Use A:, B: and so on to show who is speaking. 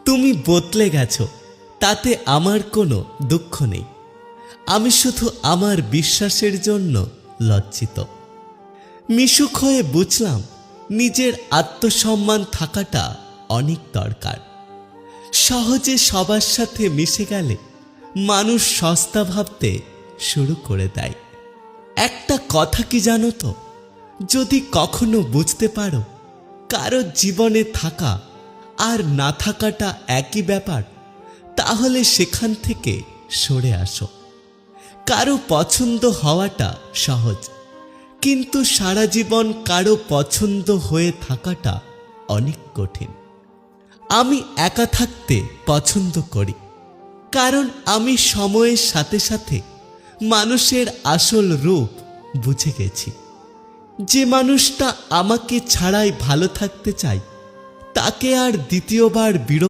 A: তুমি বদলে গেছো, তাতে আমার কোনো দুঃখ নেই। আমি শুধু আমার বিশ্বাসের জন্য লজ্জিত। মিশুক হয়ে বুঝলাম নিজের আত্মসম্মান থাকাটা অনেক দরকার। সহজে সবার সাথে মিশে গেলে মানুষ সস্তা ভাবতে শুরু করে দেয়। একটা কথা কি জানো তো, যদি কখনো বুঝতে পারো কারো জীবনে থাকা আর না থাকাটা একই ব্যাপার, তাহলে সেখান থেকে সরে আসো। কারো পছন্দ হওয়াটা সহজ, কিন্তু সারা জীবন কারো পছন্দ হয়ে থাকাটা অনেক কঠিন। আমি একা থাকতে পছন্দ করি, কারণ আমি সময়ের সাথে সাথে মানুষের আসল রূপ বুঝে গেছি। যে মানুষটা আমাকে ছাড়াই ভালো থাকতে চায়, তাকে আর দ্বিতীয়বার বিরক্ত